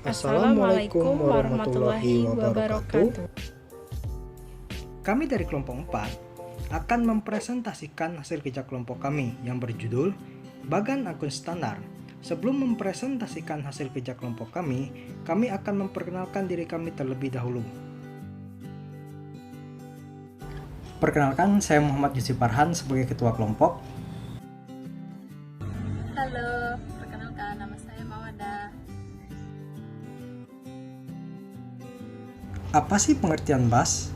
Assalamualaikum warahmatullahi wabarakatuh. Kami dari kelompok 4 akan mempresentasikan hasil kerja kelompok kami yang berjudul Bagan Akun Standar. Sebelum mempresentasikan hasil kerja kelompok kami akan memperkenalkan diri kami terlebih dahulu. Perkenalkan, saya Muhammad Yusuf Farhan sebagai ketua kelompok. Halo, perkenalkan nama saya Mawada. Apa sih pengertian BAS?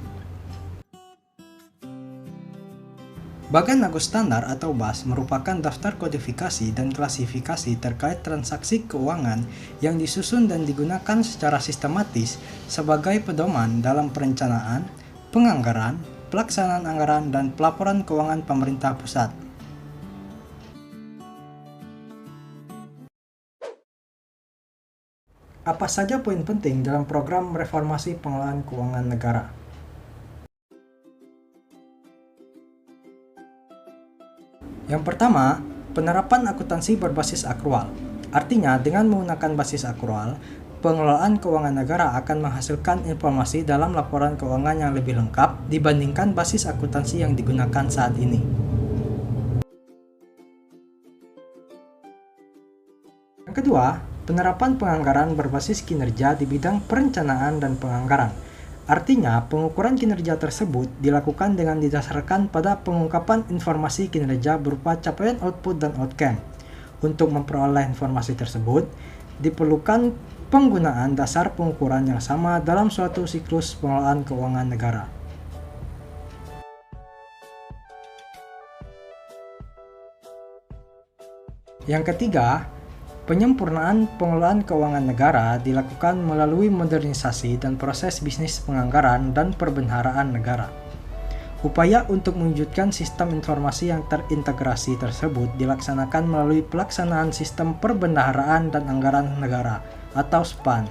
Bagan Akun Standar atau BAS merupakan daftar kodifikasi dan klasifikasi terkait transaksi keuangan yang disusun dan digunakan secara sistematis sebagai pedoman dalam perencanaan, penganggaran, pelaksanaan anggaran, dan pelaporan keuangan pemerintah pusat. Apa saja poin penting dalam program reformasi pengelolaan keuangan negara? Yang pertama, penerapan akuntansi berbasis akrual. Artinya, dengan menggunakan basis akrual, pengelolaan keuangan negara akan menghasilkan informasi dalam laporan keuangan yang lebih lengkap dibandingkan basis akuntansi yang digunakan saat ini. Yang kedua, penerapan penganggaran berbasis kinerja di bidang perencanaan dan penganggaran. Artinya, pengukuran kinerja tersebut dilakukan dengan didasarkan pada pengungkapan informasi kinerja berupa capaian output dan outcome. Untuk memperoleh informasi tersebut, diperlukan penggunaan dasar pengukuran yang sama dalam suatu siklus pengelolaan keuangan negara. Yang ketiga, penyempurnaan pengelolaan keuangan negara dilakukan melalui modernisasi dan proses bisnis penganggaran dan perbendaharaan negara. Upaya untuk mewujudkan sistem informasi yang terintegrasi tersebut dilaksanakan melalui pelaksanaan sistem perbendaharaan dan anggaran negara atau SPAN.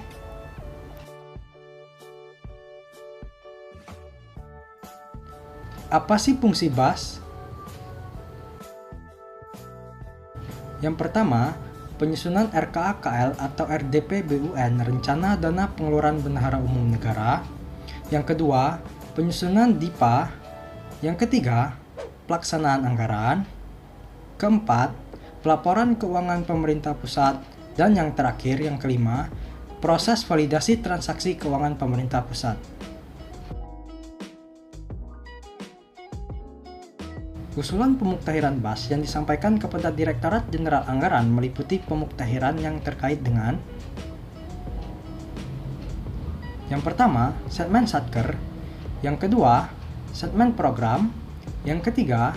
Apa sih fungsi BAS? Yang pertama, penyusunan RKA-KL atau RDP BUN Rencana Dana Pengeluaran Bendahara Umum Negara. Yang kedua, penyusunan DIPA. Yang ketiga, pelaksanaan anggaran. Keempat, pelaporan keuangan pemerintah pusat. Dan yang terakhir, yang kelima, proses validasi transaksi keuangan pemerintah pusat. Usulan pemuktahiran BAS yang disampaikan kepada Direktorat Jenderal Anggaran meliputi pemuktahiran yang terkait dengan yang pertama, segmen Satker, yang kedua, segmen program, yang ketiga,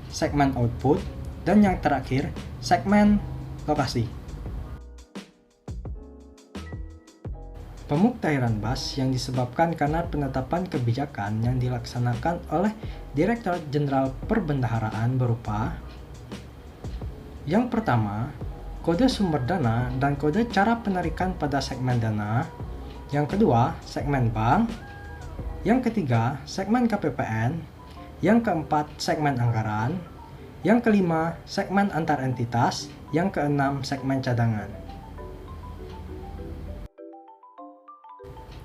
segmen output, dan yang terakhir, segmen lokasi. Pemuktahiran BAS yang disebabkan karena penetapan kebijakan yang dilaksanakan oleh Direktorat Jenderal Perbendaharaan berupa yang pertama, kode sumber dana dan kode cara penarikan pada segmen dana. Yang kedua, segmen bank. Yang ketiga, segmen KPPN. Yang keempat, segmen anggaran. Yang kelima, segmen antar entitas. Yang keenam, segmen cadangan.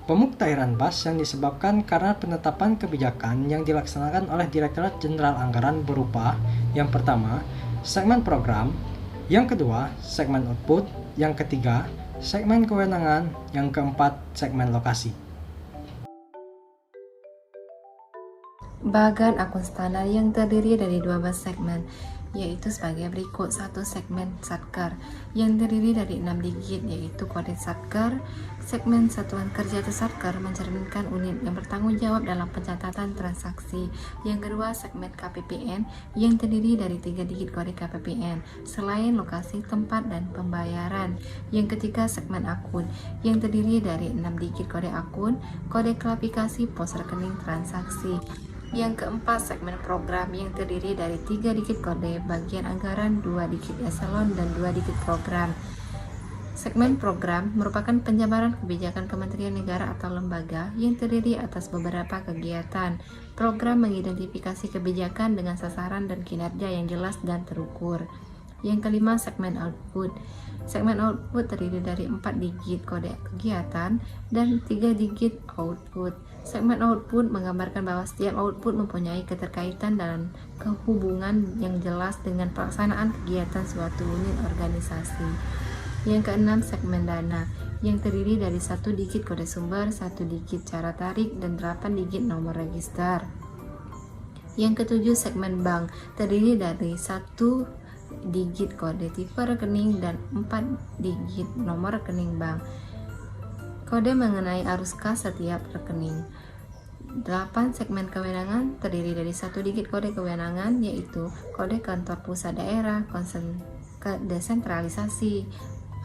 Pemuktahiran BAS yang disebabkan karena penetapan kebijakan yang dilaksanakan oleh Direktorat Jenderal Anggaran berupa yang pertama, segmen program, yang kedua, segmen output, yang ketiga, segmen kewenangan, yang keempat, segmen lokasi. Bagan akun standar yang terdiri dari 12 segmen, yaitu sebagai berikut. Satu, segmen Satker yang terdiri dari 6 digit, yaitu kode Satker. Segmen Satuan Kerja atau Satker mencerminkan unit yang bertanggung jawab dalam pencatatan transaksi. Yang kedua, segmen KPPN yang terdiri dari 3 digit kode KPPN selain lokasi, tempat, dan pembayaran. Yang ketiga, segmen akun yang terdiri dari 6 digit kode akun, kode klasifikasi pos rekening transaksi. Yang keempat, segmen program yang terdiri dari 3 digit kode bagian anggaran, 2 digit eselon, dan 2 digit program. Segmen program merupakan penjabaran kebijakan kementerian negara atau lembaga yang terdiri atas beberapa kegiatan. Program mengidentifikasi kebijakan dengan sasaran dan kinerja yang jelas dan terukur. Yang kelima, segmen output. Segmen output terdiri dari 4 digit kode kegiatan dan 3 digit output. Segmen output menggambarkan bahwa setiap output mempunyai keterkaitan dan kehubungan yang jelas dengan pelaksanaan kegiatan suatu unit organisasi. Yang keenam, segmen dana, yang terdiri dari 1 digit kode sumber, 1 digit cara tarik, dan 8 digit nomor register. Yang ketujuh, segmen bank, terdiri dari 1 digit kode tipe rekening dan 4 digit nomor rekening bank. Kode mengenai arus kas setiap rekening. 8 segmen kewenangan, terdiri dari 1 digit kode kewenangan, yaitu kode kantor pusat daerah, desentralisasi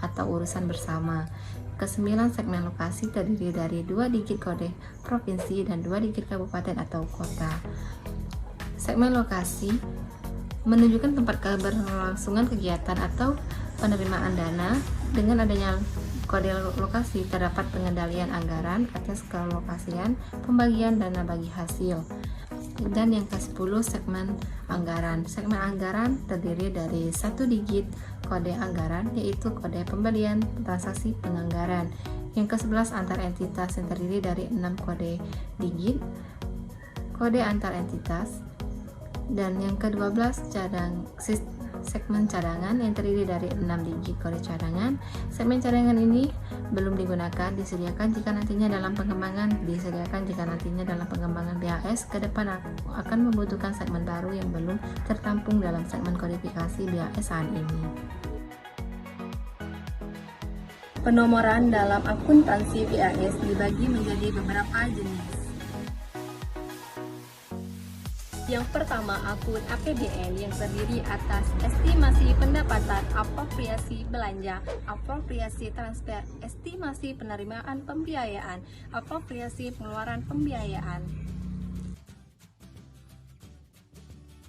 atau urusan bersama. Ke-9, segmen lokasi, terdiri dari 2 digit kode provinsi dan 2 digit kabupaten atau kota. Segmen lokasi menunjukkan tempat keberlangsungan kegiatan atau penerimaan dana. Dengan adanya kode lokasi terdapat pengendalian anggaran atas kelokasian pembagian dana bagi hasil. Dan yang ke-10, segmen anggaran. Segmen anggaran terdiri dari 1 digit kode anggaran, yaitu kode pembelian transaksi penganggaran. Yang ke-11, antar entitas, yang terdiri dari 6 kode digit kode antar entitas. Dan yang ke-12, segmen cadangan, yang terdiri dari 6 digit kode cadangan. Segmen cadangan ini belum digunakan, disediakan jika nantinya dalam pengembangan BHS ke depan akan membutuhkan segmen baru yang belum tertampung dalam segmen kodifikasi BHS saat ini. Penomoran dalam akuntansi BHS dibagi menjadi beberapa jenis. Yang pertama, akun APBN yang terdiri atas estimasi pendapatan, apropriasi belanja, apropriasi transfer, estimasi penerimaan pembiayaan, apropriasi pengeluaran pembiayaan.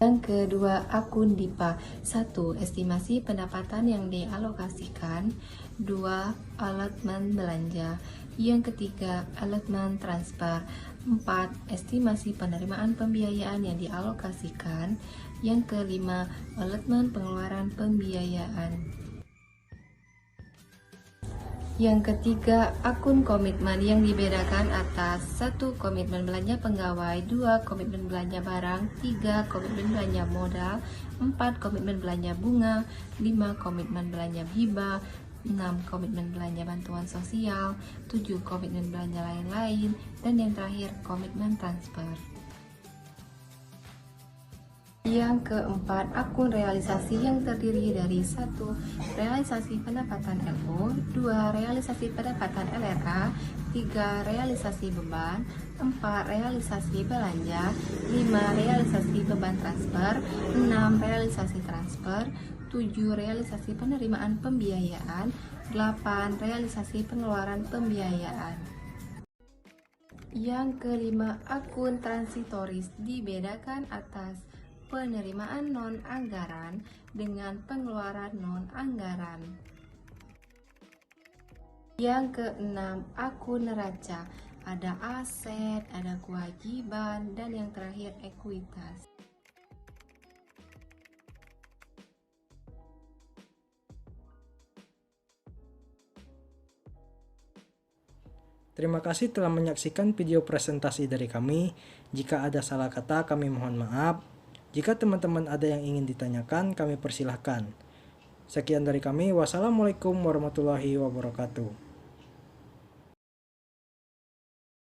Yang kedua, akun DIPA. 1. Estimasi pendapatan yang dialokasikan. 2. Allotment belanja. Yang ketiga, allotment transfer. 4. Estimasi penerimaan pembiayaan yang dialokasikan. Yang kelima, allotment pengeluaran pembiayaan. Yang ketiga, akun komitmen yang dibedakan atas 1. Komitmen belanja pegawai, 2. Komitmen belanja barang, 3. Komitmen belanja modal, 4. Komitmen belanja bunga, 5. Komitmen belanja hibah, 6. Komitmen belanja bantuan sosial, 7. Komitmen belanja lain-lain, dan yang terakhir, komitmen transfer. Yang keempat, akun realisasi yang terdiri dari 1. Realisasi pendapatan LO, 2. Realisasi pendapatan LRA, 3. Realisasi beban, 4. Realisasi belanja, 5. Realisasi beban transfer, 6. Realisasi transfer, 7. Realisasi penerimaan pembiayaan, 8. Realisasi pengeluaran pembiayaan. Yang kelima, akun transitoris dibedakan atas penerimaan non-anggaran dengan pengeluaran non-anggaran. Yang keenam, akun neraca. Ada aset, ada kewajiban, dan yang terakhir ekuitas. Terima kasih telah menyaksikan video presentasi dari kami. Jika ada salah kata, kami mohon maaf. Jika teman-teman ada yang ingin ditanyakan, kami persilahkan. Sekian dari kami. Wassalamualaikum warahmatullahi wabarakatuh.